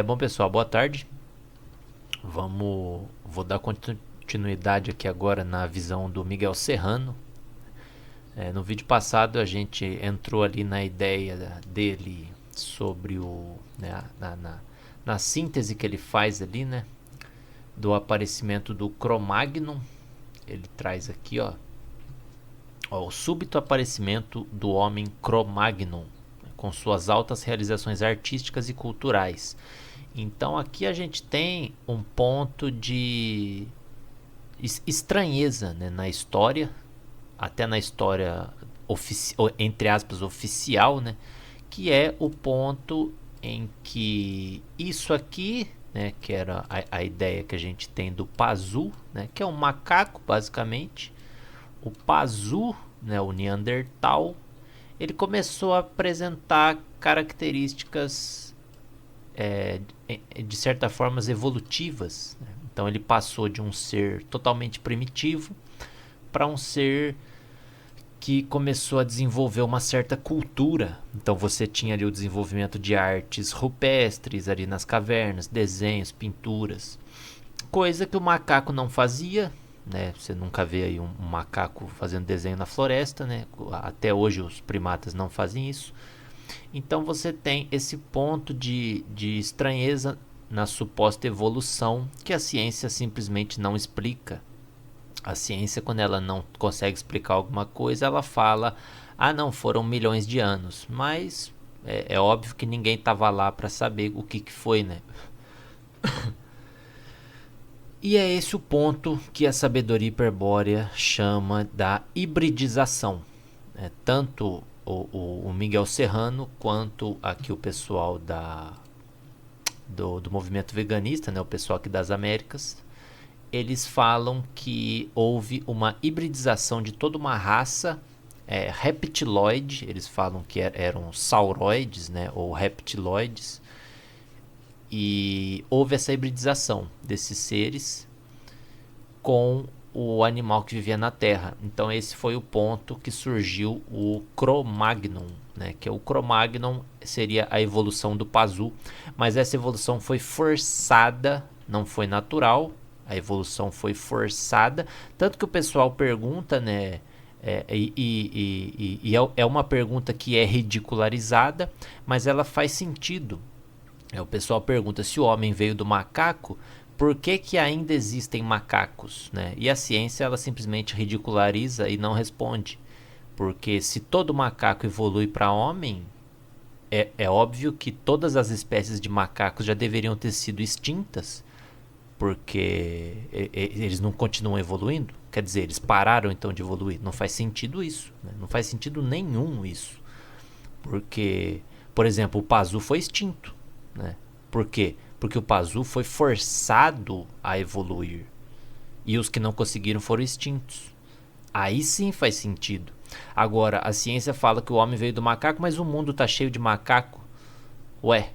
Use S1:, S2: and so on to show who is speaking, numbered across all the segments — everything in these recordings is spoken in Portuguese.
S1: Bom pessoal, boa tarde. Vou dar continuidade aqui agora na visão do Miguel Serrano. No vídeo passado a gente entrou ali na ideia dele sobre na síntese que ele faz ali, né, do aparecimento do Cro-Magnon. Ele traz aqui, o súbito aparecimento do homem Cro-Magnon, com suas altas realizações artísticas e culturais. Então aqui a gente tem um ponto de estranheza, né, na história, até na história entre aspas oficial, né, que é o ponto em que isso aqui, né, que era a ideia que a gente tem do Pazu, né, que é um macaco basicamente. O Pazu, né, o Neandertal, ele começou a apresentar características de certa forma evolutivas, né? Então ele passou de um ser totalmente primitivo para um ser que começou a desenvolver uma certa cultura. Então você tinha ali o desenvolvimento de artes rupestres ali nas cavernas, desenhos, pinturas, coisa que o macaco não fazia, né? Você nunca vê aí um macaco fazendo desenho na floresta, né? Até hoje os primatas não fazem isso. Então você tem esse ponto de estranheza na suposta evolução que a ciência simplesmente não explica. A ciência, quando ela não consegue explicar alguma coisa, ela fala: ah, não, foram milhões de anos. Mas é óbvio que ninguém estava lá para saber o que foi, né? E é esse o ponto que a sabedoria hiperbórea chama da hibridização. Tanto o Miguel Serrano quanto aqui o pessoal do movimento veganista, né, o pessoal aqui das Américas, eles falam que houve uma hibridização de toda uma raça reptiloide. Eles falam que eram sauroides, né, ou reptiloides, e houve essa hibridização desses seres com o animal que vivia na Terra. Então esse foi o ponto que surgiu o Cro-Magnon, né? Que o Cro-Magnon seria a evolução do Pazu, mas essa evolução foi forçada, não foi natural. A evolução foi forçada, tanto que o pessoal pergunta, né? É uma pergunta que é ridicularizada, mas ela faz sentido. O pessoal pergunta: se o homem veio do macaco, por que ainda existem macacos, né? E a ciência, ela simplesmente ridiculariza e não responde. Porque se todo macaco evolui para homem, é óbvio que todas as espécies de macacos já deveriam ter sido extintas, porque eles não continuam evoluindo. Quer dizer, eles pararam então de evoluir. Não faz sentido isso, né? Não faz sentido nenhum isso. Porque, por exemplo, o Pazu foi extinto, né? Por quê? Porque o Pazu foi forçado a evoluir e os que não conseguiram foram extintos. Aí sim faz sentido. Agora, a ciência fala que o homem veio do macaco, mas o mundo tá cheio de macaco. Ué,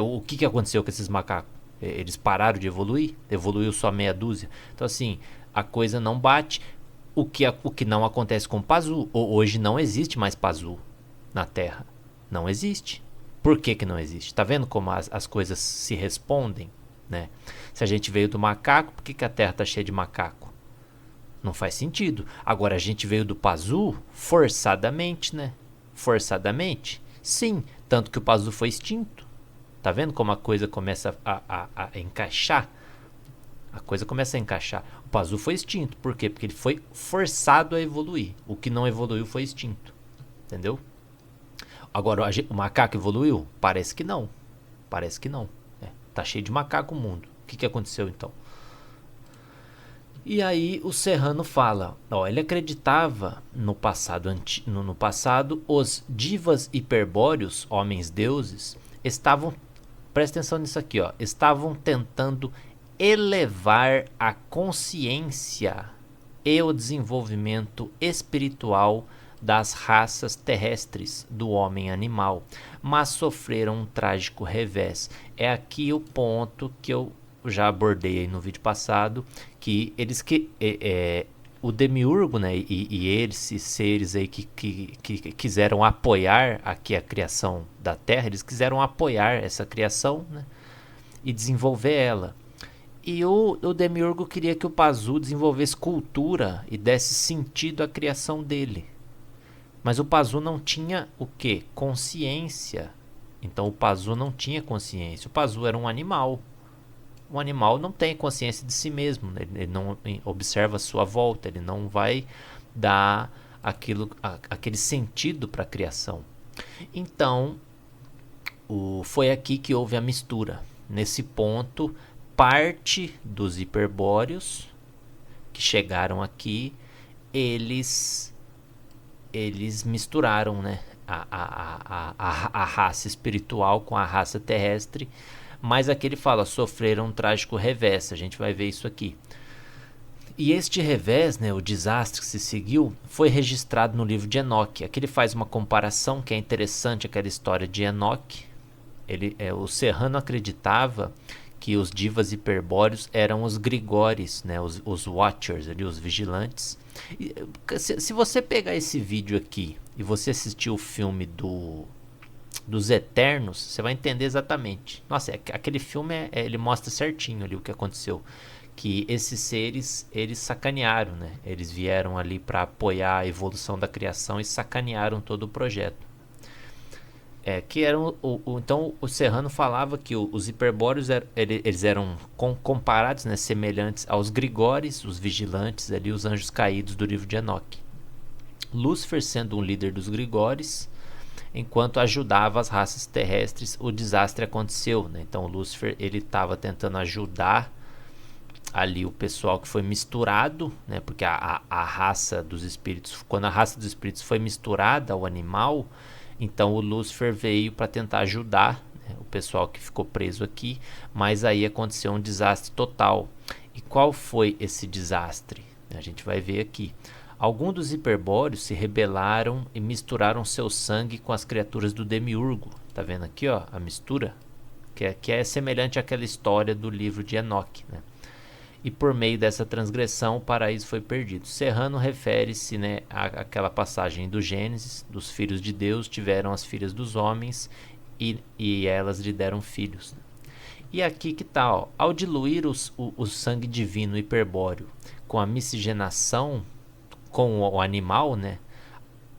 S1: o que aconteceu com esses macacos? Eles pararam de evoluir? Evoluiu só meia dúzia? Então assim, a coisa não bate. O que não acontece com o Pazu. Hoje não existe mais Pazu na Terra. Não existe. Por que não existe? Tá vendo como as coisas se respondem, né? Se a gente veio do macaco, por que a Terra tá cheia de macaco? Não faz sentido. Agora, a gente veio do Pazu forçadamente, né? Forçadamente? Sim, tanto que o Pazu foi extinto. Tá vendo como a coisa começa a encaixar? A coisa começa a encaixar. O Pazu foi extinto. Por quê? Porque ele foi forçado a evoluir. O que não evoluiu foi extinto. Entendeu? Agora, o macaco evoluiu? Parece que não. Parece que não. Tá cheio de macaco o mundo. O que aconteceu então? E aí o Serrano fala, ele acreditava no passado, no passado os divas hiperbóreos, homens deuses, estavam, presta atenção nisso aqui, estavam tentando elevar a consciência e o desenvolvimento espiritual das raças terrestres do homem animal, mas sofreram um trágico revés. É aqui o ponto que eu já abordei aí no vídeo passado, que eles o demiurgo, né, e esses seres aí que quiseram apoiar aqui a criação da Terra, eles quiseram apoiar essa criação, né, e desenvolver ela. E o Demiurgo queria que o Pazu desenvolvesse cultura e desse sentido à criação dele. Mas o Pazu não tinha o quê? Consciência. Então o Pazu não tinha consciência. O Pazu era um animal. Um animal não tem consciência de si mesmo. Ele não observa a sua volta. Ele não vai dar aquele sentido para a criação. Então foi aqui que houve a mistura. Nesse ponto, parte dos hiperbóreos que chegaram aqui, eles misturaram, né, a raça espiritual com a raça terrestre, mas aqui ele fala, sofreram um trágico revés, a gente vai ver isso aqui. E este revés, né, o desastre que se seguiu, foi registrado no livro de Enoque. Aqui ele faz uma comparação que é interessante, aquela história de Enoque. O Serrano acreditava que os divas hiperbóreos eram os Grigores, né, os Watchers, ali, os vigilantes. E, se você pegar esse vídeo aqui e você assistir o filme dos Eternos, você vai entender exatamente. Nossa, aquele filme ele mostra certinho ali o que aconteceu. Que esses seres, eles sacanearam, né? Eles vieram ali para apoiar a evolução da criação e sacanearam todo o projeto. Que eram então o Serrano falava que os hiperbóreos eles eram comparados, né, semelhantes aos Grigores, os vigilantes ali, os anjos caídos do livro de Enoque. Lúcifer sendo um líder dos Grigores, enquanto ajudava as raças terrestres, o desastre aconteceu, né? Então Lúcifer ele estava tentando ajudar ali o pessoal que foi misturado, né? Porque a raça dos espíritos, quando a raça dos espíritos foi misturada ao animal, então o Lúcifer veio para tentar ajudar, né, o pessoal que ficou preso aqui, mas aí aconteceu um desastre total. E qual foi esse desastre? A gente vai ver aqui. Alguns dos hiperbóreos se rebelaram e misturaram seu sangue com as criaturas do Demiurgo. Tá vendo aqui, ó, a mistura? Que é semelhante àquela história do livro de Enoque, né? E por meio dessa transgressão o paraíso foi perdido. Serrano refere-se, né, àquela passagem do Gênesis, dos filhos de Deus tiveram as filhas dos homens e elas lhe deram filhos. E aqui que tá, ó, ao diluir o sangue divino hiperbóreo com a miscigenação com o animal, né,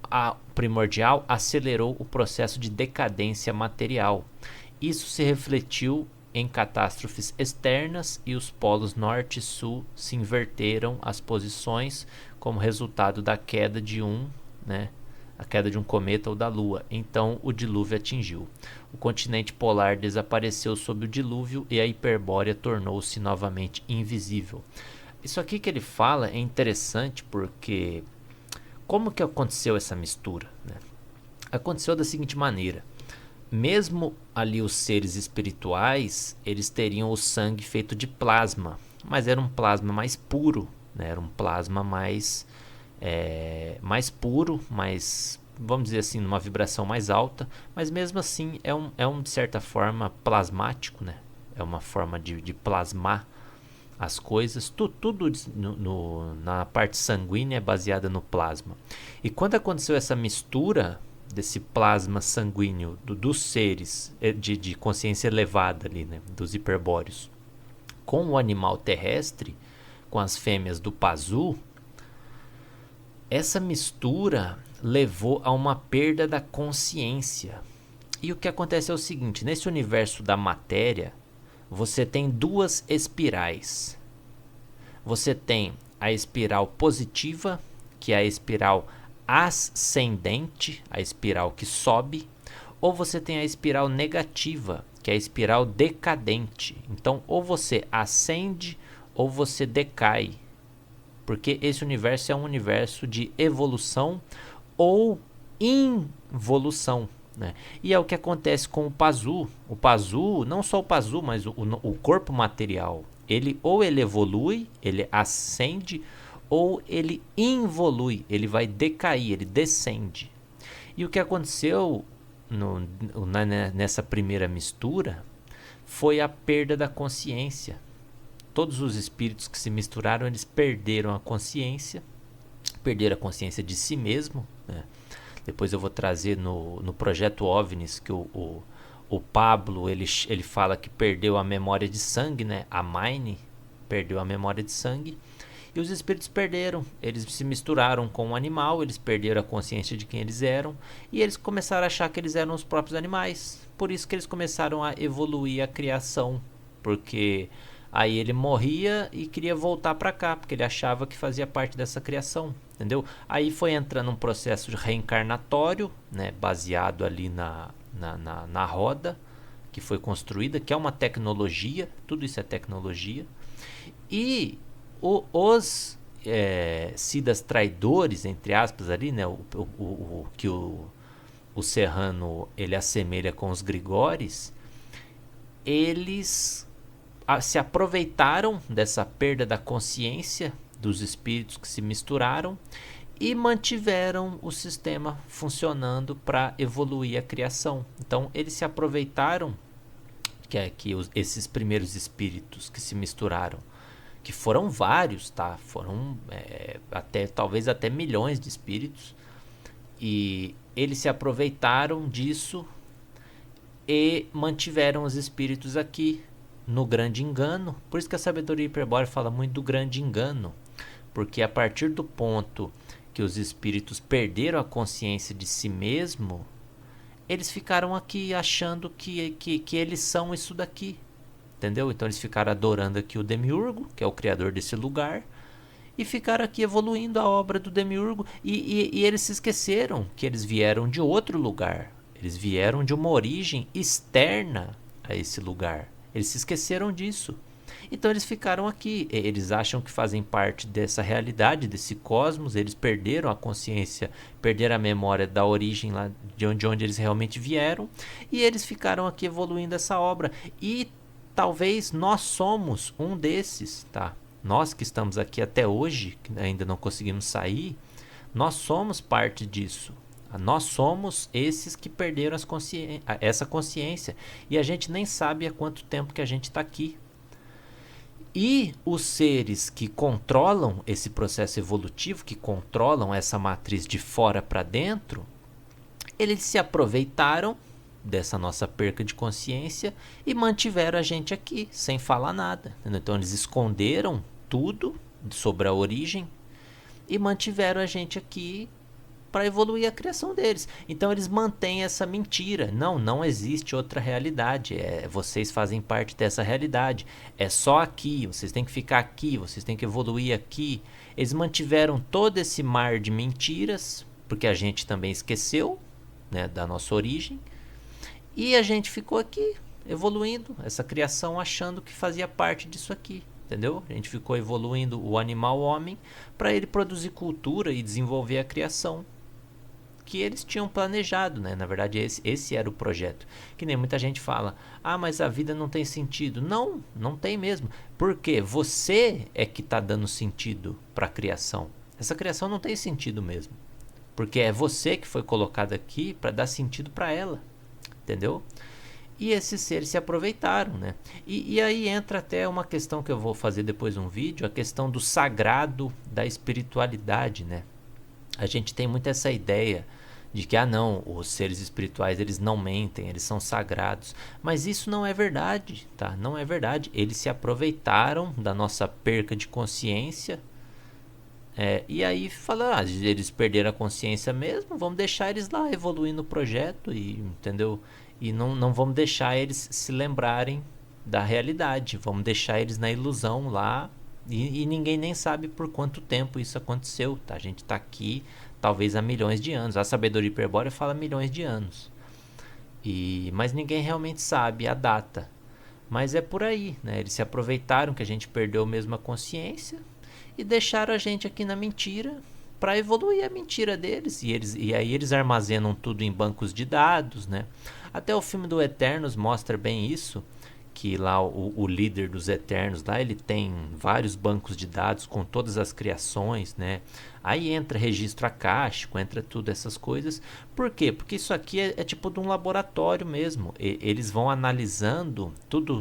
S1: a primordial acelerou o processo de decadência material. Isso se refletiu em catástrofes externas e os polos norte e sul se inverteram as posições como resultado da queda de a queda de um cometa ou da lua. Então o dilúvio atingiu. O continente polar desapareceu sob o dilúvio e a hiperbórea tornou-se novamente invisível. Isso aqui que ele fala é interessante porque como que aconteceu essa mistura, né? Aconteceu da seguinte maneira. Mesmo ali os seres espirituais, eles teriam o sangue feito de plasma, mas era um plasma mais puro, né? Era um plasma mais puro, mais, vamos dizer assim, numa vibração mais alta, mas mesmo assim é um de certa forma plasmático, né? É uma forma de plasmar as coisas, tudo na parte sanguínea é baseada no plasma. E quando aconteceu essa mistura desse plasma sanguíneo dos seres de consciência elevada ali, né, dos hiperbóreos, com o animal terrestre, com as fêmeas do Pazu, essa mistura levou a uma perda da consciência. E o que acontece é o seguinte, nesse universo da matéria, você tem duas espirais. Você tem a espiral positiva, que é a espiral ascendente, a espiral que sobe, ou você tem a espiral negativa, que é a espiral decadente. Então, ou você ascende ou você decai, porque esse universo é um universo de evolução ou involução, né? E é o que acontece com o Pazu. O Pazu, não só o Pazu, mas o corpo material, ele evolui, ele ascende, ou ele involui, ele vai decair, ele descende. E o que aconteceu nessa primeira mistura foi a perda da consciência. Todos os espíritos que se misturaram, eles perderam a consciência de si mesmo, né? Depois eu vou trazer no projeto OVNIs que o o Pablo, ele fala que perdeu a memória de sangue, né? A Mine perdeu a memória de sangue. E os espíritos perderam, eles se misturaram com o animal, eles perderam a consciência de quem eles eram, e eles começaram a achar que eles eram os próprios animais. Por isso que eles começaram a evoluir a criação, porque aí ele morria e queria voltar para cá, porque ele achava que fazia parte dessa criação, entendeu? Aí foi entrando um processo reencarnatório, né, baseado ali na roda que foi construída, que é uma tecnologia, tudo isso é tecnologia. E os Siddhas traidores, entre aspas, ali, né, que o Serrano ele assemelha com os Grigores, eles se aproveitaram dessa perda da consciência dos espíritos que se misturaram e mantiveram o sistema funcionando para evoluir a criação. Então eles se aproveitaram que esses primeiros espíritos que se misturaram, que foram vários, tá? Foram talvez até milhões de espíritos, e eles se aproveitaram disso e mantiveram os espíritos aqui no grande engano. Por isso que a sabedoria hiperbórea fala muito do grande engano, porque a partir do ponto que os espíritos perderam a consciência de si mesmo, eles ficaram aqui achando que eles são isso daqui, entendeu? Então eles ficaram adorando aqui o Demiurgo, que é o criador desse lugar, e ficaram aqui evoluindo a obra do Demiurgo, e eles se esqueceram que eles vieram de outro lugar, eles vieram de uma origem externa a esse lugar, eles se esqueceram disso. Então eles ficaram aqui, eles acham que fazem parte dessa realidade, desse cosmos, eles perderam a consciência, perderam a memória da origem lá de onde eles realmente vieram, e eles ficaram aqui evoluindo essa obra. E talvez nós somos um desses, tá? Nós que estamos aqui até hoje, que ainda não conseguimos sair, nós somos parte disso. Nós somos esses que perderam essa consciência, e a gente nem sabe há quanto tempo que a gente está aqui. E os seres que controlam esse processo evolutivo, que controlam essa matriz de fora para dentro, eles se aproveitaram dessa nossa perca de consciência e mantiveram a gente aqui, sem falar nada. Então eles esconderam tudo sobre a origem e mantiveram a gente aqui para evoluir a criação deles. Então eles mantêm essa mentira. Não existe outra realidade. Vocês fazem parte dessa realidade. É só aqui. Vocês têm que ficar aqui. Vocês têm que evoluir aqui. Eles mantiveram todo esse mar de mentiras, porque a gente também esqueceu, né, da nossa origem. E a gente ficou aqui, evoluindo essa criação, achando que fazia parte disso aqui. Entendeu? A gente ficou evoluindo o animal homem para ele produzir cultura e desenvolver a criação que eles tinham planejado, né? Na verdade, esse era o projeto. Que nem muita gente fala, mas a vida não tem sentido. Não tem mesmo. Porque você é que está dando sentido para a criação. Essa criação não tem sentido mesmo. Porque é você que foi colocado aqui para dar sentido para ela. Entendeu? E esses seres se aproveitaram, né? E aí entra até uma questão que eu vou fazer depois um vídeo, a questão do sagrado da espiritualidade, né? A gente tem muito essa ideia de que, não, os seres espirituais, eles não mentem, eles são sagrados. Mas isso não é verdade, tá? Não é verdade. Eles se aproveitaram da nossa perca de consciência, e aí falaram, eles perderam a consciência mesmo, vamos deixar eles lá evoluindo o projeto, entendeu? E não vamos deixar eles se lembrarem da realidade, vamos deixar eles na ilusão lá, e ninguém nem sabe por quanto tempo isso aconteceu, tá? A gente está aqui talvez há milhões de anos. A sabedoria hiperbórea fala milhões de anos, mas ninguém realmente sabe a data. Mas é por aí, né? Eles se aproveitaram que a gente perdeu mesmo a consciência e deixaram a gente aqui na mentira para evoluir a mentira deles. E aí eles armazenam tudo em bancos de dados, né? Até o filme do Eternos mostra bem isso, que lá o líder dos Eternos, lá ele tem vários bancos de dados com todas as criações, né? Aí entra registro acástico, entra tudo essas coisas. Por quê? Porque isso aqui é tipo de um laboratório mesmo. Eles vão analisando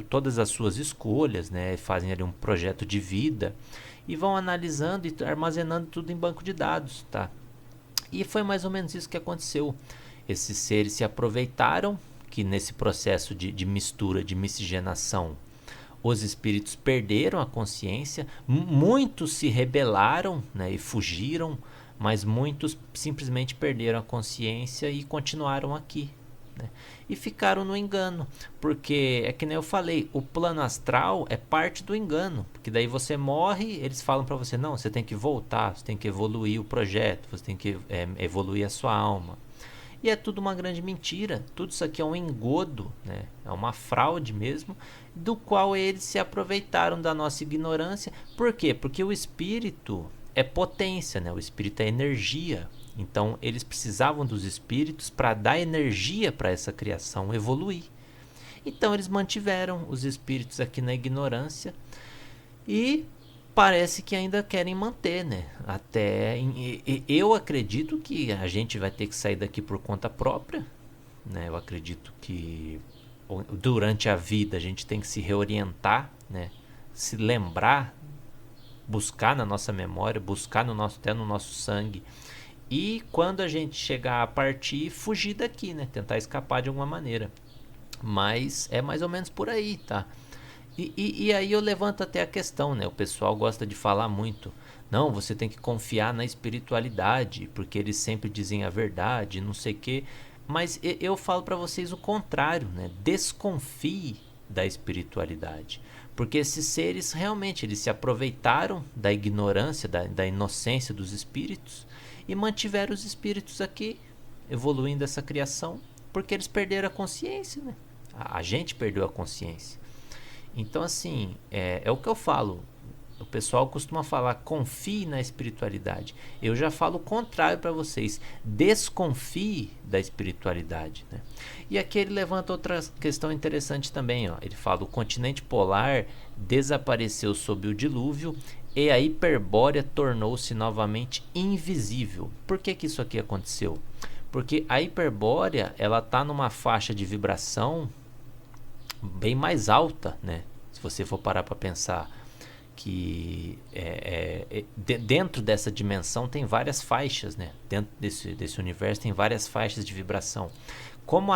S1: todas as suas escolhas, né? Fazem ali um projeto de vida e vão analisando e armazenando tudo em banco de dados, tá? E foi mais ou menos isso que aconteceu. Esses seres se aproveitaram que nesse processo de mistura, de miscigenação, os espíritos perderam a consciência, muitos se rebelaram, né, e fugiram, mas muitos simplesmente perderam a consciência e continuaram aqui, né, e ficaram no engano, porque é que nem eu falei, o plano astral é parte do engano, porque daí você morre, eles falam para você, não, você tem que voltar, você tem que evoluir o projeto, você tem que evoluir a sua alma. E é tudo uma grande mentira. Tudo isso aqui é um engodo, né? É uma fraude mesmo, do qual eles se aproveitaram da nossa ignorância. Por quê? Porque o espírito é potência, né? O espírito é energia. Então eles precisavam dos espíritos para dar energia para essa criação evoluir. Então eles mantiveram os espíritos aqui na ignorância e parece que ainda querem manter, né? Eu acredito que a gente vai ter que sair daqui por conta própria, né? Eu acredito que durante a vida a gente tem que se reorientar, né? Se lembrar, buscar na nossa memória, buscar até no nosso sangue. E quando a gente chegar a partir, fugir daqui, né? Tentar escapar de alguma maneira. Mas é mais ou menos por aí, tá? E aí eu levanto até a questão, né? O pessoal gosta de falar muito. Não, você tem que confiar na espiritualidade, porque eles sempre dizem a verdade, não sei o quê. Mas eu falo para vocês o contrário, né? Desconfie da espiritualidade. Porque esses seres realmente eles se aproveitaram da ignorância, da inocência dos espíritos e mantiveram os espíritos aqui, evoluindo essa criação, porque eles perderam a consciência, né? A gente perdeu a consciência. Então, assim, é o que eu falo. O pessoal costuma falar, confie na espiritualidade. Eu já falo o contrário para vocês. Desconfie da espiritualidade, né? E aqui ele levanta outra questão interessante também. Ó. Ele fala, o continente polar desapareceu sob o dilúvio e a Hiperbórea tornou-se novamente invisível. Por que isso aqui aconteceu? Porque a Hiperbórea, ela está numa faixa de vibração bem mais alta, né? Se você for parar para pensar que dentro dessa dimensão tem várias faixas, né? Dentro desse universo tem várias faixas de vibração. Como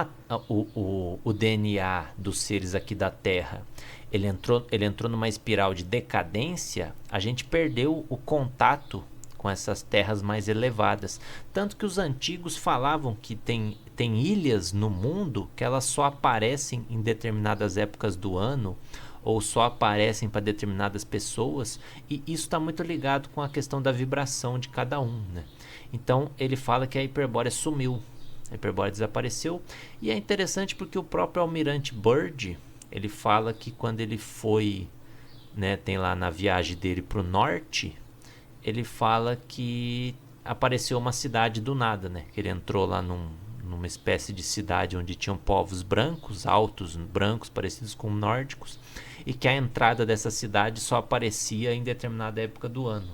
S1: o DNA dos seres aqui da Terra ele entrou numa espiral de decadência, a gente perdeu o contato com essas terras mais elevadas. Tanto que os antigos falavam que tem ilhas no mundo que elas só aparecem em determinadas épocas do ano ou só aparecem para determinadas pessoas, e isso está muito ligado com a questão da vibração de cada um, né? Então ele fala que a Hiperbórea sumiu, a Hiperbórea desapareceu, e é interessante porque o próprio Almirante Byrd, ele fala que quando ele foi, né, tem lá na viagem dele para o norte, ele fala que apareceu uma cidade do nada, né? Ele entrou lá numa espécie de cidade onde tinham povos brancos, altos, brancos, parecidos com nórdicos, e que a entrada dessa cidade só aparecia em determinada época do ano.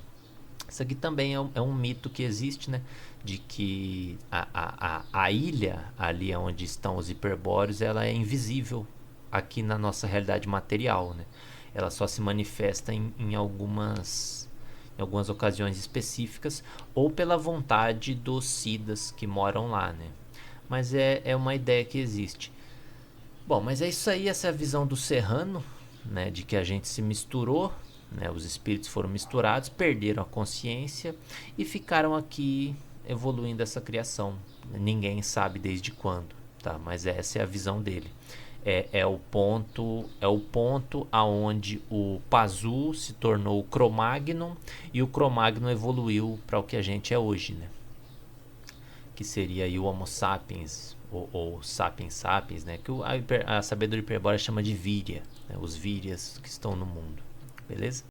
S1: Isso aqui também é um mito que existe, né? De que a ilha ali onde estão os hiperbóreos, ela é invisível aqui na nossa realidade material, né? Ela só se manifesta em algumas ocasiões específicas ou pela vontade dos siddhas que moram lá, né? Mas é uma ideia que existe. Bom, mas é isso aí, essa é a visão do Serrano, né? De que a gente se misturou, né? Os espíritos foram misturados, perderam a consciência e ficaram aqui evoluindo essa criação. Ninguém sabe desde quando, tá? Mas essa é a visão dele. É o ponto aonde o Pazu se tornou o Cro-Magnon e o Cro-Magnon evoluiu para o que a gente é hoje, né? Que seria aí o Homo sapiens ou Sapiens sapiens, né? Que a sabedoria hiperbórea chama de Virya, né? Os Viryas que estão no mundo, beleza?